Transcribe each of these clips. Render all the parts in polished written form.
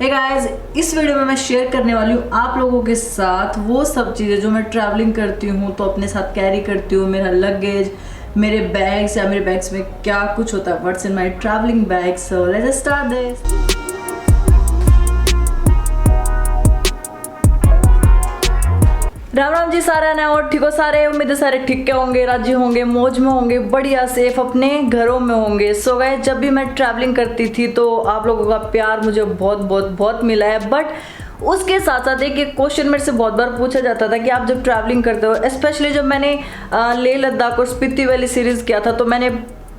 Hey guys, इस video में मैं शेयर करने वाली हूँ आप लोगों के साथ वो सब चीज़ें जो मैं ट्रैवलिंग करती हूँ तो अपने साथ कैरी करती हूँ। मेरा लगेज, मेरे बैग्स या मेरे बैग्स में क्या कुछ होता है, what's in my travelling bag. So let's start this. Ram Ram ji सारा ना, और ठीक हो सारे? उम्मीद है सारे ठीक के होंगे, राजी होंगे, मौज में होंगे, बढ़िया सेफ अपने घरों में होंगे। सो गाइस, जब भी मैं ट्रैवलिंग करती थी तो आप लोगों का प्यार मुझे बहुत बहुत बहुत मिला है। बट उसके साथ साथ एक क्वेश्चन मेरे से बहुत बार पूछा जाता था कि आप जब ट्रैवलिंग करते हो, स्पेशली जब मैंने लेह लद्दाख और स्पीति वैली सीरीज किया था तो मैंने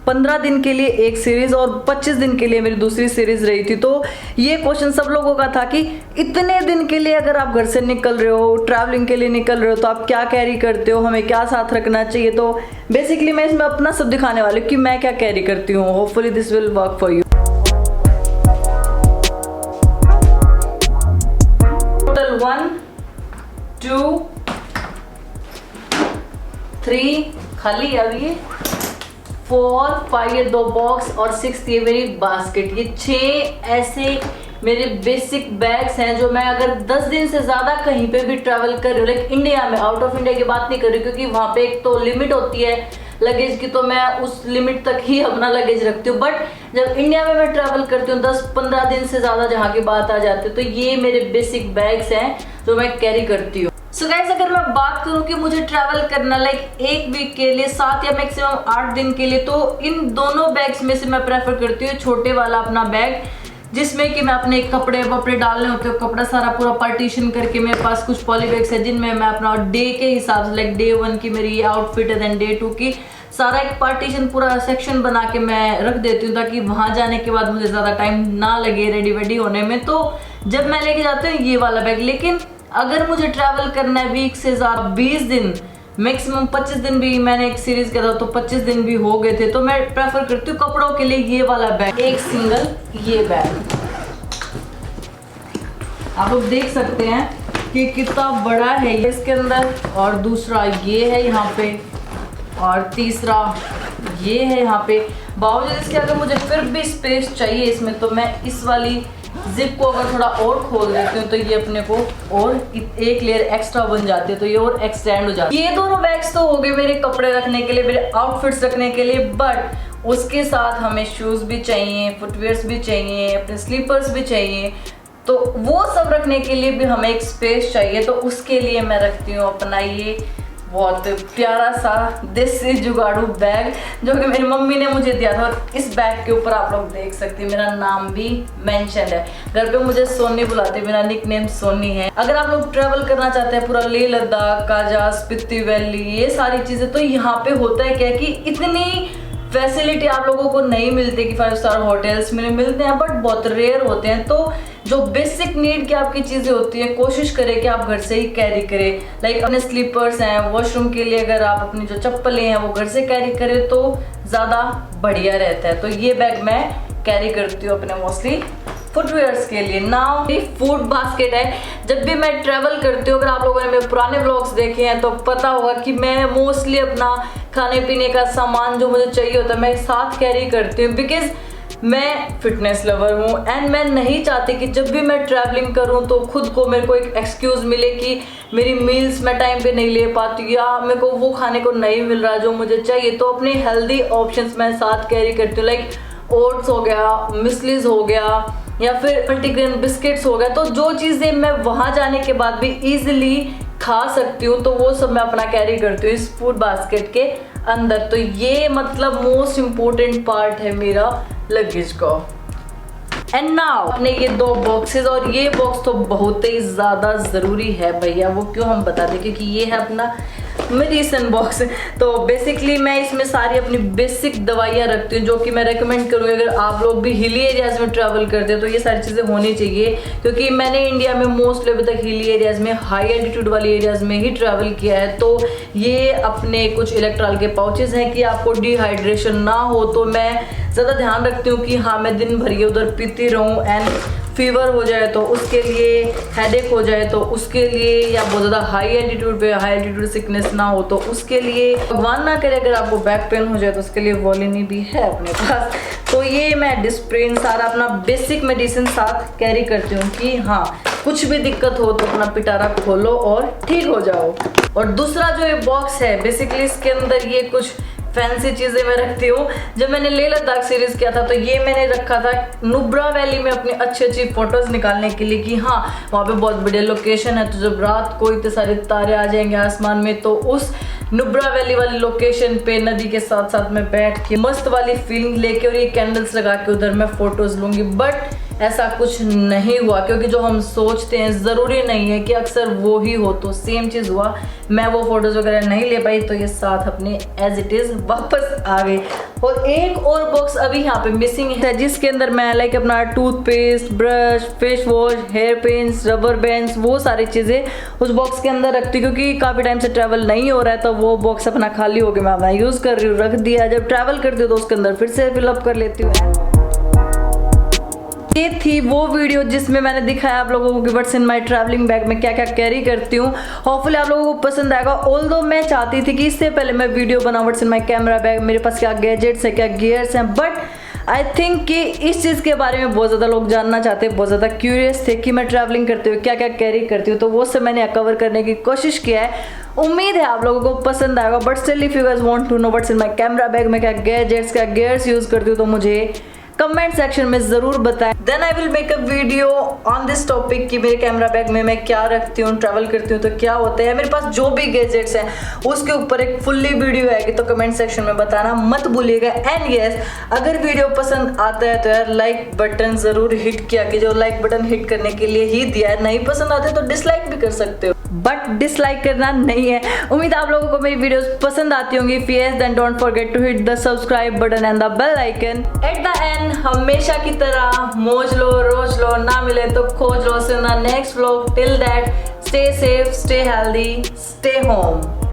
15 दिन के लिए एक सीरीज और 25 दिन के लिए मेरी दूसरी सीरीज रही थी। तो ये क्वेश्चन सब लोगों का था कि इतने दिन के लिए अगर आप घर से निकल रहे हो, ट्रैवलिंग के लिए निकल रहे हो, तो आप क्या कैरी करते हो, हमें क्या साथ रखना चाहिए। तो बेसिकली मैं इसमें अपना सब दिखाने वाली हूँ कि मैं क्या कैरी करती हूँ। Hopefully this will work for you. Total 1 2 3 खाली, अब ये 4 5 ये 2 बॉक्स और 6 ये मेरी बास्केट। ये 6 ऐसे मेरे बेसिक बैग्स हैं जो मैं अगर 10 दिन से ज्यादा कहीं पे भी ट्रैवल कर रही हूँ, लाइक इंडिया में, आउट ऑफ इंडिया की बात नहीं कर रही क्योंकि वहां पे एक तो लिमिट होती है लगेज की, तो मैं उस लिमिट तक ही अपना लगेज रखती हूँ। बट जब इंडिया में मैं ट्रैवल करती हूँ 10-15 दिन से ज्यादा जहाँ की बात आ जाती है, तो ये मेरे बेसिक बैग्स हैं जो मैं कैरी करती हूँ। सो गाइस, अगर मैं बात करूं कि मुझे ट्रैवल करना लाइक एक वीक के लिए, 7 या मैक्सिमम 8 दिन के लिए, तो इन दोनों बैग्स में से मैं प्रेफर करती हूँ छोटे वाला अपना बैग, जिसमें कि मैं अपने कपड़े वपड़े डालने होते हैं, कपड़ा सारा पूरा पार्टीशन करके। मेरे पास कुछ पॉली बैग्स है जिनमें मैं अपना डे के हिसाब से, लाइक डे 1 की मेरी आउटफिट है, देन डे 2 की, सारा एक पार्टीशन पूरा सेक्शन बना के मैं रख देती हूँ ताकि वहां जाने के बाद मुझे ज्यादा टाइम ना लगे रेडी वेडी होने में। तो जब मैं लेके जाती हूँ ये वाला बैग, लेकिन अगर मुझे ट्रैवल करना है वीक से ज्यादा, 20 दिन मैक्सिमम 25 दिन भी, मैंने एक सीरीज किया था तो 25 दिन भी हो गए थे, तो मैं प्रेफर करती हूँ कपड़ों के लिए ये वाला बैग, एक सिंगल ये बैग। आप लोग देख सकते हैं कि कितना बड़ा है ये इसके अंदर, और दूसरा ये है यहाँ पे, और तीसरा ये है यहाँ पे। बावजूद इसके अगर मुझे फिर भी स्पेस चाहिए इसमें, तो मैं इस वाली जिप को अगर थोड़ा और खोल देती हूँ तो ये अपने को और एक लेयर एक्स्ट्रा बन जाती है, तो ये और एक्सटेंड हो जाती है। ये दोनों बैग्स तो हो गए मेरे कपड़े रखने के लिए, मेरे आउटफिट्स रखने के लिए। बट उसके साथ हमें शूज भी चाहिए, फुटवेयर्स भी चाहिए, अपने स्लीपर्स भी चाहिए, तो वो सब रखने के लिए भी हमें एक स्पेस चाहिए। तो उसके लिए मैं रखती हूँ अपना ये बहुत प्यारा सा देसी जुगाड़ू बैग जो कि मेरी मम्मी ने मुझे दिया था। और इस बैग के ऊपर आप लोग देख सकते हैं मेरा नाम भी मेंशन है। घर पे मुझे सोनी बुलाते, मेरा निकनेम सोनी है। अगर आप लोग ट्रैवल करना चाहते हैं पूरा लेह लद्दाख, काजा, स्पीति वैली, ये सारी चीजें, तो यहाँ पे होता है क्या कि इतनी फैसिलिटी आप लोगों को नहीं मिलती कि 5 स्टार होटल्स में मिलते हैं, बट बहुत रेयर होते हैं। तो जो बेसिक नीड की आपकी चीजें होती है, कोशिश करें कि आप घर से ही कैरी करें। लाइक अपने स्लीपर्स हैं, वॉशरूम के लिए अगर आप अपनी जो चप्पलें हैं वो घर से कैरी करें तो ज्यादा बढ़िया रहता है। तो ये बैग मैं कैरी करती हूँ अपने मोस्टली फुटवेयर्स के लिए। नाउ फूड बास्केट है। जब भी मैं ट्रैवल करती हूँ, अगर आप लोगों ने मेरे पुराने व्लॉग्स देखे हैं तो पता होगा कि मैं मोस्टली अपना खाने पीने का सामान जो मुझे चाहिए होता है मैं साथ कैरी करती हूँ, बिकॉज मैं फिटनेस लवर हूँ एंड मैं नहीं चाहती कि जब भी मैं ट्रैवलिंग करूँ तो खुद को मेरे को एक एक्सक्यूज मिले कि मेरी मील्स मैं टाइम पे नहीं ले पाती या मेरे को वो खाने को नहीं मिल रहा जो मुझे चाहिए। तो अपने हेल्दी ऑप्शंस मैं साथ कैरी करती हूँ, लाइक ओट्स हो गया, मिस्लीज हो गया, या फिर मल्टीग्रेन बिस्किट्स हो गया। तो जो चीज़ें मैं वहाँ जाने के बाद भी इजीली खा सकती हूँ तो वो सब मैं अपना कैरी करती हूँ इस फूड बास्केट के अंदर। तो ये मतलब मोस्ट इम्पोर्टेंट पार्ट है मेरा लगेज का। एंड नाउ अपने ये 2 बॉक्सेस, और ये बॉक्स तो बहुत ही ज़्यादा ज़रूरी है भैया, वो क्यों हम बताते हैं क्योंकि ये है अपना मेडिसिन बॉक्स। तो बेसिकली मैं इसमें सारी अपनी बेसिक दवाइयाँ रखती हूँ जो कि मैं रेकमेंड करूँगी अगर आप लोग भी हिली एरियाज में ट्रैवल करते हैं तो ये सारी चीज़ें होनी चाहिए। क्योंकि मैंने इंडिया में मोस्टली अभी तक हिली एरियाज में, हाई एल्टीट्यूड वाली एरियाज में ही ट्रैवल किया है। तो ये अपने कुछ इलेक्ट्रॉल के पाउचेस हैं कि आपको डिहाइड्रेशन ना हो, तो मैं ज़्यादा ध्यान रखती हूँ कि हाँ मैं दिन भर ये उधर पीती रहूँ एंड फीवर हो जाए तो उसके लिए, हेडेक हो जाए तो उसके लिए, या बहुत ज़्यादा हाई एल्टीट्यूड सिकनेस ना हो तो उसके लिए, भगवान ना करे अगर आपको बैक पेन हो जाए तो उसके लिए वोलिनी भी है अपने पास। तो ये मैं डिस्प्रिन सारा अपना बेसिक मेडिसिन साथ कैरी करती हूँ कि हाँ कुछ भी दिक्कत हो तो अपना पिटारा खोलो और ठीक हो जाओ। और दूसरा जो ये बॉक्स है, बेसिकली इसके अंदर ये कुछ फैंसी चीज़ें मैं रखती हूँ। जब मैंने लेह लद्दाख सीरीज़ किया था तो ये मैंने रखा था नुब्रा वैली में अपनी अच्छी फ़ोटोज़ निकालने के लिए कि हाँ वहाँ पे बहुत बढ़िया लोकेशन है, तो जब रात को इतने सारे तारे आ जाएंगे आसमान में तो उस नुब्रा वैली वाली लोकेशन पे नदी के साथ साथ में बैठ के मस्त वाली फीलिंग लेके और ये कैंडल्स लगा के उधर मैं फ़ोटोज़ लूँगी। बट ऐसा कुछ नहीं हुआ, क्योंकि जो हम सोचते हैं ज़रूरी नहीं है कि अक्सर वो ही हो, तो सेम चीज़ हुआ। मैं वो फ़ोटोज़ वगैरह नहीं ले पाई तो ये साथ अपने एज इट इज़ वापस आ गए। और एक और बॉक्स अभी यहाँ पे मिसिंग है जिसके अंदर मैं लाइक अपना toothpaste, brush, face wash, hair pins, rubber bands, वो सारी चीज़ें उस बॉक्स के अंदर रखती हूँ, क्योंकि काफ़ी टाइम से ट्रैवल नहीं हो रहा है तो वो बॉक्स अपना खाली हो गया, मैं अपना यूज़ कर रही हूँ, रख दिया। जब ट्रैवल करती हूँ तो उसके अंदर फिर से फिलअप कर लेती हूँ। ये थी वो वीडियो जिसमें मैंने दिखाया आप लोगों को कि what's in my travelling bag में क्या क्या कैरी करती हूँ। होपफुली आप लोगों को पसंद आएगा। ऑल्दो मैं चाहती थी कि इससे पहले मैं वीडियो बनाऊँ what's in my camera bag, मेरे पास क्या गैजेट्स है, क्या गियर्स हैं, बट आई थिंक कि इस चीज़ के बारे में बहुत ज़्यादा लोग जानना चाहते हैं, बहुत ज़्यादा क्यूरियस थे कि मैं ट्रैवलिंग करते हुए क्या क्या कैरी करती हूँ, तो वो सब मैंने कवर करने की कोशिश किया है। उम्मीद है आप लोगों को पसंद आएगा। But still if you guys want to know what's in my camera bag में क्या गैजेट्स, क्या गियर्स यूज़ करती हूँ तो मुझे कमेंट सेक्शन में ज़रूर बताएं। Then I will make a video on this topic कि मेरे कैमरा बैग में मैं क्या रखती हूँ, ट्रैवल करती हूँ तो क्या होता है, मेरे पास जो भी गैजेट्स हैं उसके ऊपर एक फुल्ली वीडियो आएगी, तो कमेंट सेक्शन में बताना मत भूलिएगा। एंड यस, अगर वीडियो पसंद आता है तो यार लाइक बटन ज़रूर हिट किया कि जो लाइक बटन हिट करने के लिए ही दिया है। नहीं पसंद आते तो डिसलाइक भी कर सकते हो, बट डिसलाइक करना नहीं है। उम्मीद आप लोगों को मेरी वीडियोस पसंद आती होंगी। If yes then don't forget to hit the subscribe button and the bell icon. At the end हमेशा की तरह मौज लो, रोज लो, ना मिले तो खोज लो। In the next vlog, till that stay safe, stay healthy, stay home.